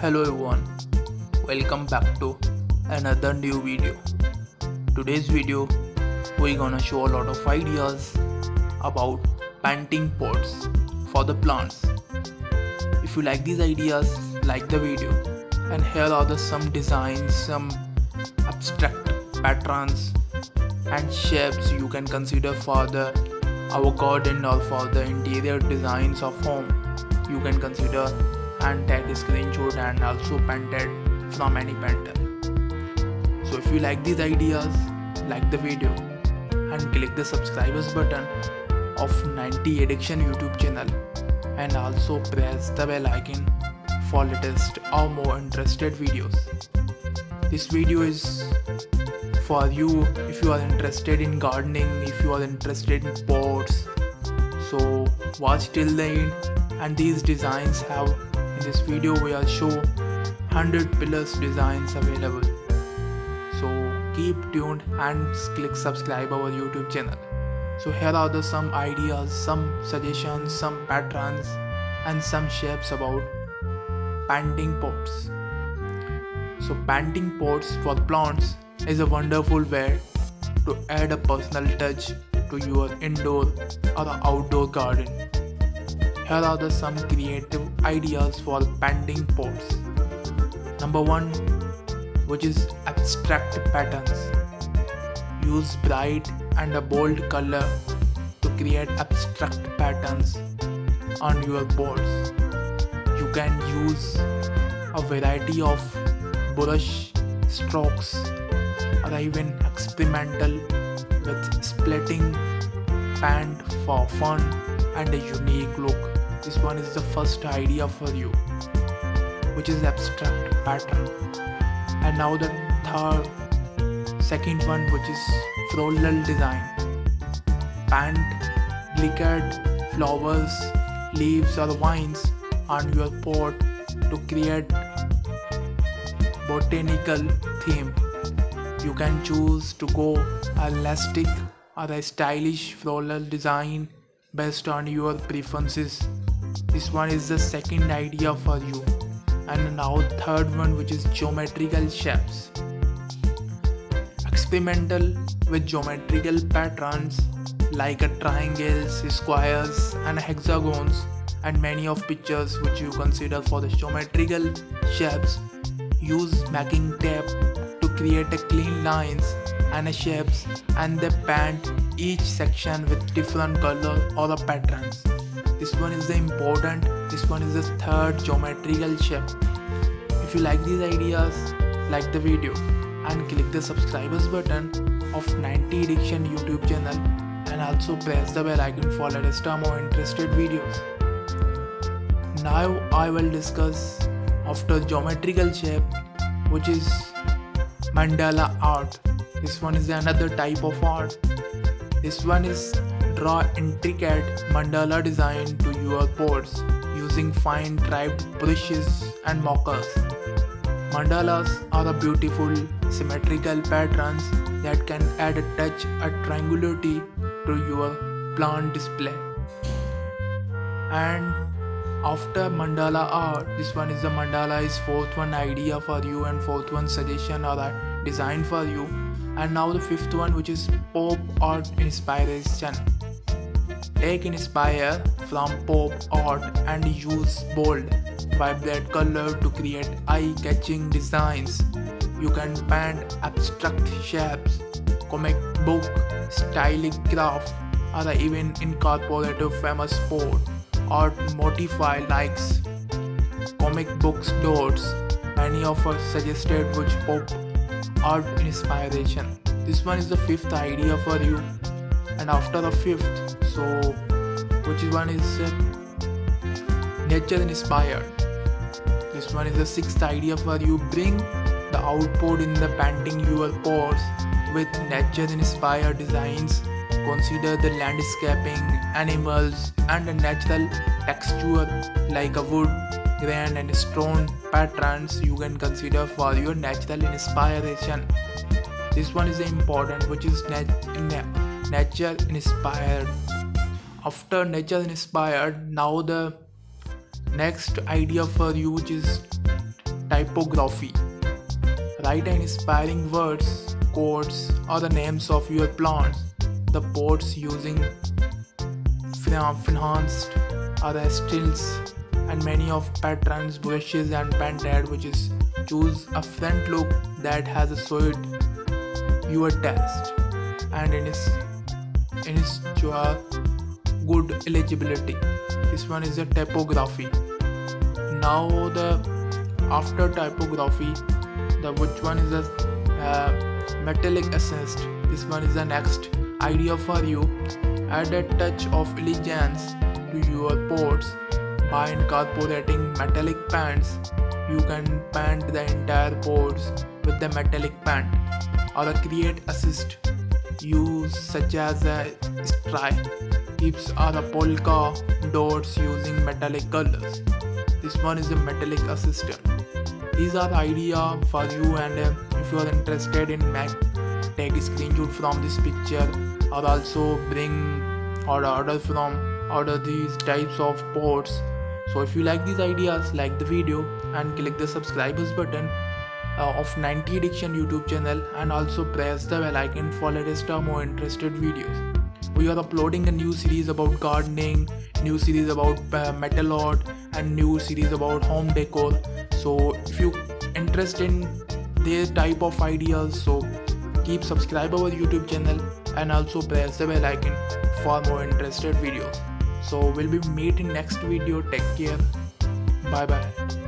Hello everyone, welcome back to another new video. Today's video we're gonna show a lot of ideas about painting pots for the plants. If you like these ideas, like the video, and here are some designs, some abstract patterns and shapes you can consider for our garden or for the interior designs of home. You can consider and take a screenshot and also paint it from any painter. So if you like these ideas, like the video and click the subscribers button of 90 Addiction YouTube channel and also press the bell icon for latest or more interested videos. This video is for you if you are interested in gardening, if you are interested in pots. So watch till the end, and these designs have in this video we will show 100 plus designs available. So keep tuned and click subscribe our YouTube channel. So here are some ideas, some suggestions, some patterns and some shapes about painting pots. So painting pots for plants is a wonderful way to add a personal touch to your indoor or outdoor garden. Here are some creative ideas for painting pots. Number 1, which is abstract patterns. Use bright and a bold color to create abstract patterns on your pots. You can use a variety of brush strokes or even experimental with splitting paint for fun and a unique look. This one is the first idea for you, which is abstract pattern. And now the second one, which is floral design. Paint delicate flowers, leaves or vines on your pot to create botanical theme. You can choose to go a elastic or a stylish floral design based on your preferences. This one is the second idea for you. And now third one, which is geometrical shapes. Experimental with geometrical patterns like a triangles, squares and hexagons, and many of pictures which you consider for the geometrical shapes. Use marking tape to create a clean lines and shapes, and they paint each section with different color or the patterns. This one is the important. This one is the third geometrical shape. If you like these ideas, like the video and click the subscribers button of 90 Addiction YouTube channel and also press the bell icon for latest or more interested videos. Now I will discuss after geometrical shape, which is mandala art. This one is another type of art. This one is draw intricate mandala design to your pots using fine striped brushes and markers. Mandalas are a beautiful symmetrical patterns that can add a touch of triangularity to your plant display. And after mandala art, this one is the mandala is fourth one idea for you and fourth one suggestion or a design for you. And now the fifth one, which is pop art inspiration. Take inspire from pop art and use bold, vibrant color to create eye-catching designs. You can paint abstract shapes, comic book, stylic craft, or even incorporate a famous sport art motify likes comic books dots. Many of us suggested which pop art inspiration. This one is the fifth idea for you. And after the fifth, so which one is nature inspired. This one is the sixth idea for you. Bring the output in the painting your pots with nature inspired designs. Consider the landscaping, animals and a natural texture like a wood, grain and stone patterns you can consider for your natural inspiration. This one is important, which is nature inspired. After nature inspired, now the next idea for you, which is typography. Write an inspiring words, quotes, or the names of your plants. The pots using enhanced are stills and many of patterns, brushes and painted, which is choose a front look that has a suit your taste and in its good eligibility. This one is a typography. Now the after typography, the which one is a metallic assist. This one is the next idea for you. Add a touch of elegance to your pots by incorporating metallic paints. You can paint the entire pots with the metallic paint or create assist use such as a stripes or a polka dots using metallic colors. This one is a metallic assistant. These are the idea for you, and if you are interested in take a screenshot from this picture or also bring or order these types of pots. So if you like these ideas, like the video and click the subscribers button of 90 Addiction YouTube channel, and also press the bell icon for latest more interested videos. We are uploading a new series about gardening, new series about metal art, and new series about home decor. So if you interested in this type of ideas, so keep subscribe our YouTube channel and also press the bell icon for more interested videos. So we'll be meet in next video. Take care. Bye bye.